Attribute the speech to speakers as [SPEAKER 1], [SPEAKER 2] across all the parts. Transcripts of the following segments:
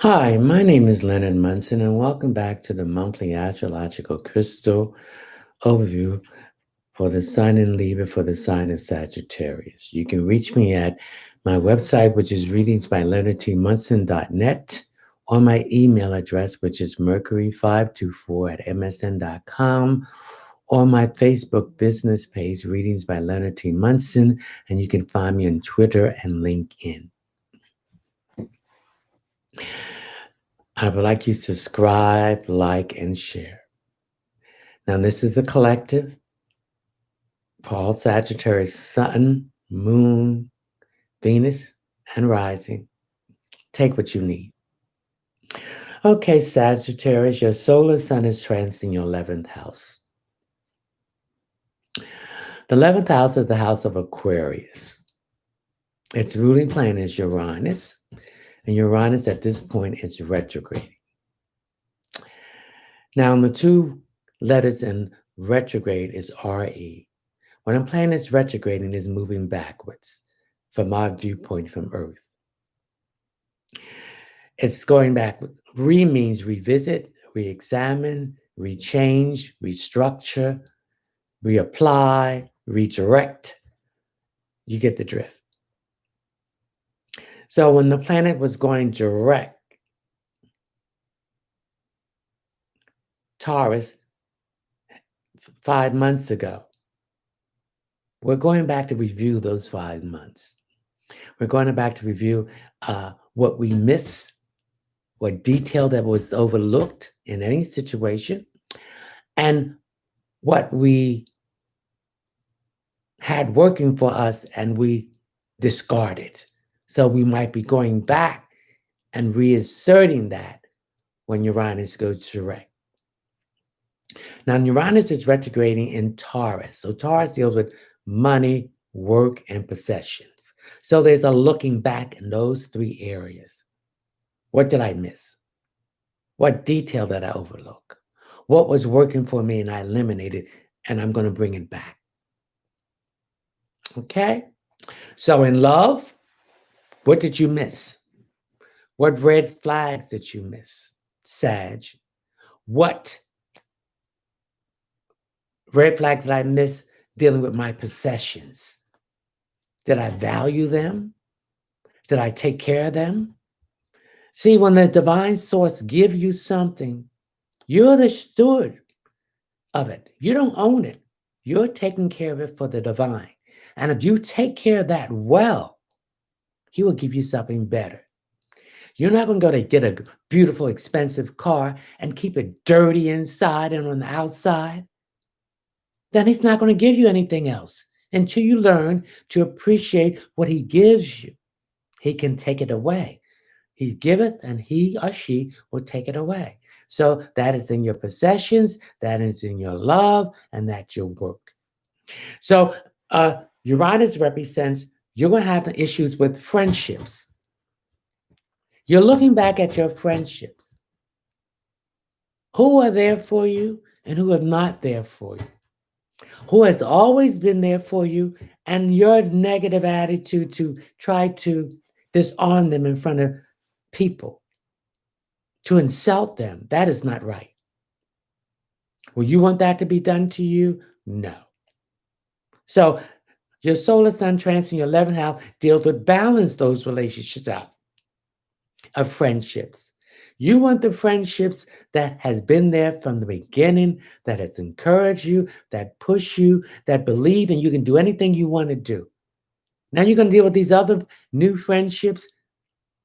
[SPEAKER 1] Hi, my name is Leonard Munson, and welcome back to the monthly astrological crystal overview for the sign in Libra for the sign of Sagittarius. You can reach me at my website, which is readingsbyleonardtmunson.net, or my email address, which is mercury524@msn.com, or my Facebook business page, Readings by Leonard T. Munson, and you can find me on Twitter and LinkedIn. I would like you to subscribe, like, and share. Now, this is the collective for all Sagittarius, Sun, Moon, Venus, and Rising. Take what you need. Okay, Sagittarius, your solar sun is transiting your 11th house. The 11th house is the house of Aquarius. Its ruling planet is Uranus, and Uranus at this point is retrograde. Now, the two letters in retrograde is RE. When a planet is retrograding, it's moving backwards from our viewpoint from Earth. It's going back. Re means revisit, re-examine, rechange, restructure, reapply, redirect. You get the drift. So when the planet was going direct, Taurus, 5 months ago, we're going back to review those 5 months. We're going back to review what we miss, what detail that was overlooked in any situation, and what we had working for us and we discarded. So we might be going back and reasserting that when Uranus goes direct. Now, Uranus is retrograding in Taurus. So Taurus deals with money, work, and possessions. So there's a looking back in those 3 areas. What did I miss? What detail did I overlook? What was working for me and I eliminated, and I'm going to bring it back. Okay? So in love, what did you miss? What red flags did you miss? Sag. What red flags did I miss dealing with my possessions? Did I value them? Did I take care of them? See, when the divine source gives you something, you're the steward of it. You don't own it. You're taking care of it for the divine. And if you take care of that well, he will give you something better. You're not going to go to get a beautiful, expensive car and keep it dirty inside and on the outside. Then he's not going to give you anything else until you learn to appreciate what he gives you. He can take it away. He giveth and he or she will take it away. So that is in your possessions, that is in your love, and that's your work. So Uranus represents you're going to have the issues with friendships. You're looking back at your friendships. Who are there for you and who are not there for you? Who has always been there for you, and your negative attitude to try to disarm them in front of people, to insult them, that is not right. Will you want that to be done to you? No. So your solar sun transit in your 11th house deals with balance those relationships out of friendships. You want the friendships that has been there from the beginning, that has encouraged you, that push you, that believe and you can do anything you want to do. Now you're going to deal with these other new friendships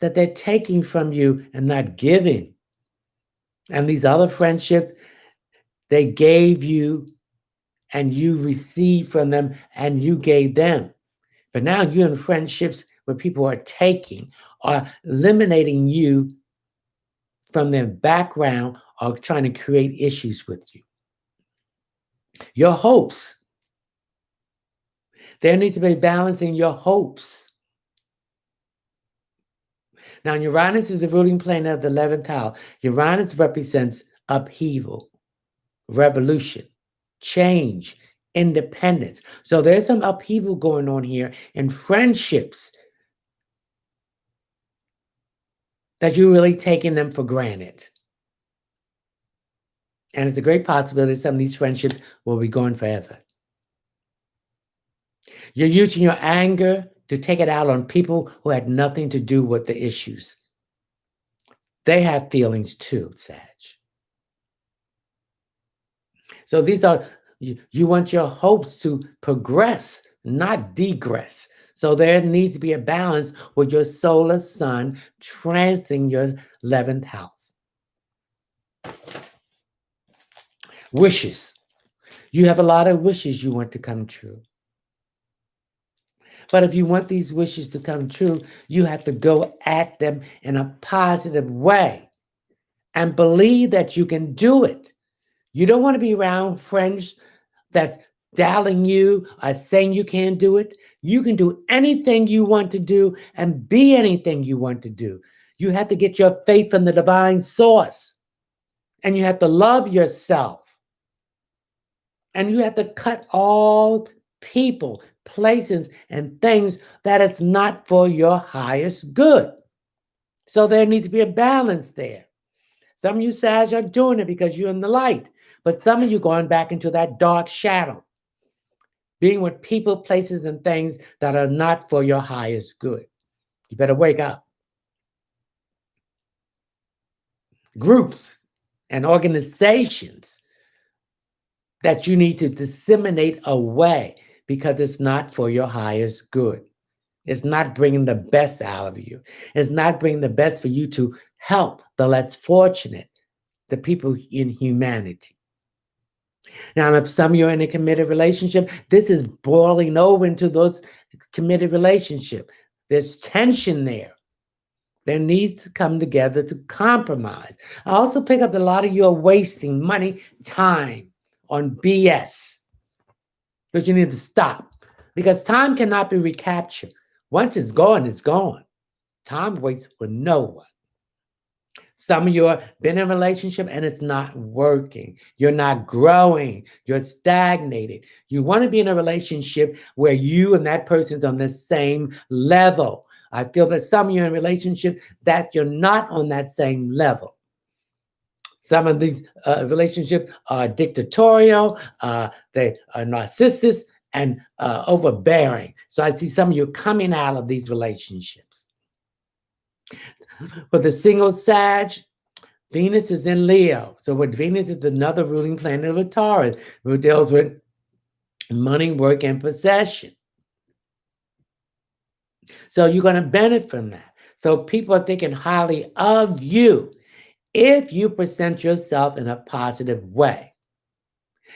[SPEAKER 1] that they're taking from you and not giving. And these other friendships, they gave you and you received from them and you gave them. But now you're in friendships where people are taking or eliminating you from their background or trying to create issues with you. Your hopes. There needs to be balancing your hopes. Now, Uranus is the ruling planet of the 11th house. Uranus represents upheaval, revolution, change, independence. So there's some upheaval going on here in friendships. that you're really taking them for granted. And it's a great possibility some of these friendships will be gone forever. You're using your anger to take it out on people who had nothing to do with the issues. They have feelings too, Sag. So these are, you want your hopes to progress, not degress. So there needs to be a balance with your solar sun transiting your 11th house. Wishes. You have a lot of wishes you want to come true. But if you want these wishes to come true, you have to go at them in a positive way and believe that you can do it. You don't want to be around friends that's doubting you or saying you can't do it. You can do anything you want to do and be anything you want to do. You have to get your faith in the divine source, and you have to love yourself. And you have to cut all people, places, and things that it's not for your highest good. So there needs to be a balance there. Some of you Sag are doing it because you're in the light, but some of you going back into that dark shadow, being with people, places, and things that are not for your highest good. You better wake up. Groups and organizations that you need to disseminate away because it's not for your highest good. It's not bringing the best out of you. It's not bringing the best for you to help the less fortunate, the people in humanity. Now, if some of you are in a committed relationship, this is boiling over into those committed relationship. There's tension there. There needs to come together to compromise. I also pick up that a lot of you are wasting money, time on BS. But you need to stop, because time cannot be recaptured. Once it's gone, it's gone. Time waits for no one. Some of you have been in a relationship and it's not working. You're not growing. You're stagnated. You want to be in a relationship where you and that person's on the same level. I feel that some of you in a relationship that you're not on that same level. Some of these relationships are dictatorial, they are narcissist and overbearing. So I see some of you coming out of these relationships. For the single Sag, Venus is in Leo. So what Venus is another ruling planet of a Taurus, who deals with money, work, and possession. So you're going to benefit from that. So people are thinking highly of you if you present yourself in a positive way.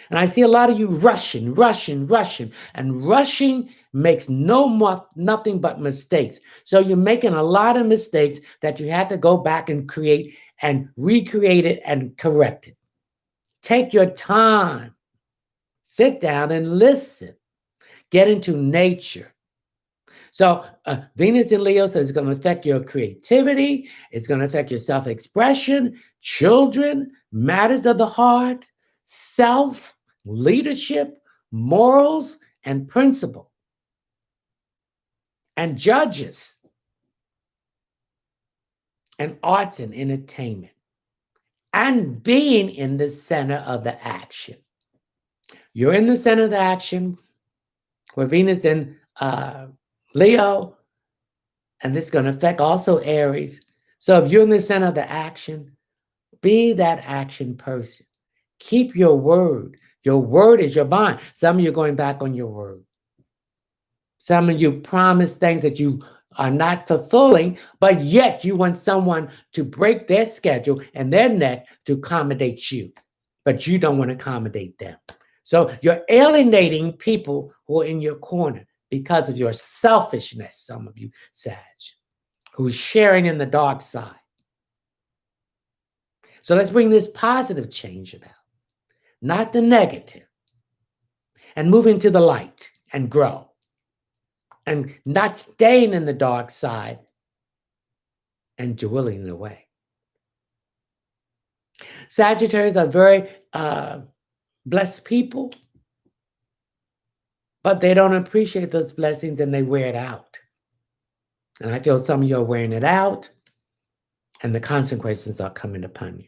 [SPEAKER 1] And I see a lot of you rushing, and rushing makes nothing but mistakes. So you're making a lot of mistakes that you have to go back and create and recreate it and correct it. Take your time, sit down and listen, get into nature. So Venus in Leo says it's going to affect your creativity. It's going to affect your self-expression, children, matters of the heart, self, leadership, morals, and principle. And judges, and arts and entertainment, and being in the center of the action. You're in the center of the action with Venus in Leo, and this is going to affect also Aries. So if you're in the center of the action, be that action person. Keep your word. Your word is your bond. Some of you are going back on your word. Some of you promise things that you are not fulfilling, but yet you want someone to break their schedule and their neck to accommodate you, but you don't want to accommodate them. So you're alienating people who are in your corner because of your selfishness, some of you, Sag, who's sharing in the dark side. So let's bring this positive change about, not the negative, and move into the light and grow, and not staying in the dark side and dwelling away. Sagittarius are very blessed people, but they don't appreciate those blessings and they wear it out. And I feel some of you are wearing it out. and the consequences are coming upon you.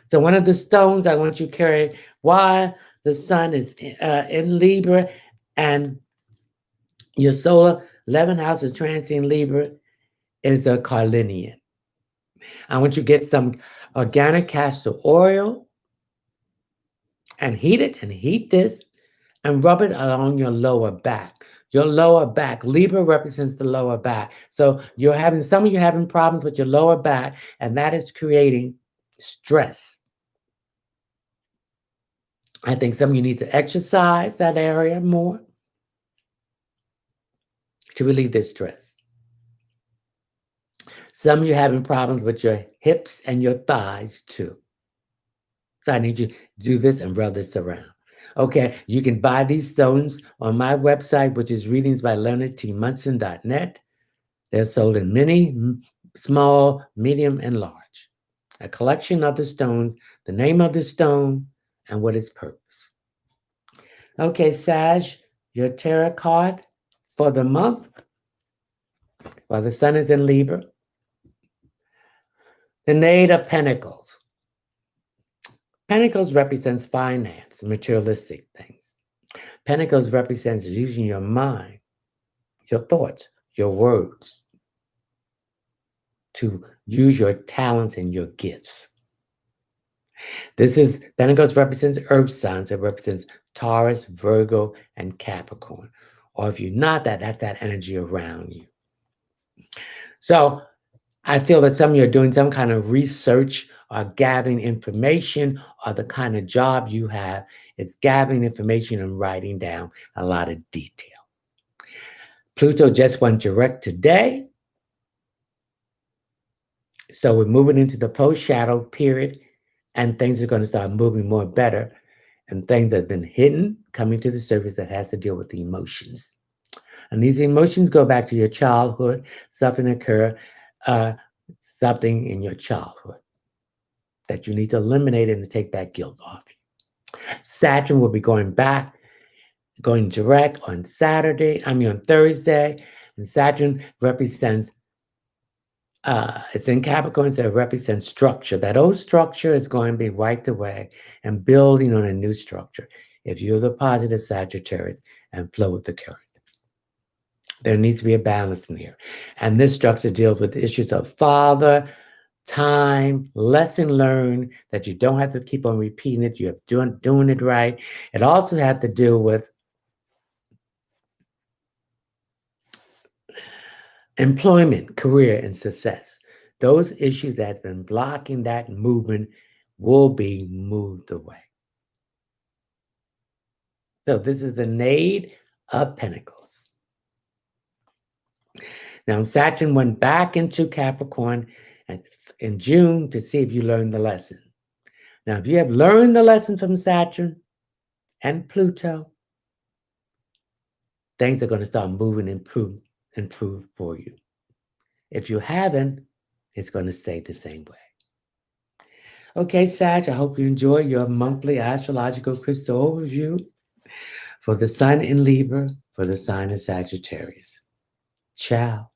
[SPEAKER 1] So one of the stones I want you to carry while the sun is in Libra and your solar 11th house is transiting Libra is the carnelian. I want you to get some organic castor oil and heat it and heat this and rub it along your lower back. Your lower back. Libra represents the lower back. So some of you having problems with your lower back, and that is creating stress. I think some of you need to exercise that area more to relieve this stress. Some of you having problems with your hips and your thighs too. So I need you to do this and rub this around. Okay, you can buy these stones on my website, which is readingsbyleonardtmunson.net. They're sold in many, small, medium, and large. A collection of the stones, the name of the stone, and what its purpose. Okay, Sag, your tarot card for the month, while the sun is in Libra. The Knave of Pentacles. Pentacles represents finance, materialistic things. Pentacles represents using your mind, your thoughts, your words to use your talents and your gifts. Pentacles represents earth signs. It represents Taurus, Virgo, and Capricorn. Or if you're not that's that energy around you. So I feel that some of you are doing some kind of research or gathering information, or the kind of job you have is gathering information and writing down a lot of detail. Pluto just went direct today. So we're moving into the post-shadow period, and things are going to start moving more better, and things that have been hidden coming to the surface that has to deal with the emotions. And these emotions go back to your childhood, something in your childhood that you need to eliminate and to take that guilt off you. Saturn will be going direct on Thursday, and Saturn represents it's in Capricorn, so it represents structure. That old structure is going to be wiped away and building on a new structure. If you're the positive Sagittarius and flow with the current, there needs to be a balance in here. And this structure deals with the issues of father, time, lesson learned, that you don't have to keep on repeating it. You're doing it right. It also has to do with employment, career, and success. Those issues that have been blocking that movement will be moved away. So this is the Knave of Pentacles. Now Saturn went back into Capricorn in June to see if you learned the lesson. Now, if you have learned the lesson from Saturn and Pluto, things are going to start moving and improve for you. If you haven't, it's going to stay the same way. Okay, Sag, I hope you enjoy your monthly astrological crystal overview for the sun in Libra, for the sign of Sagittarius. Ciao.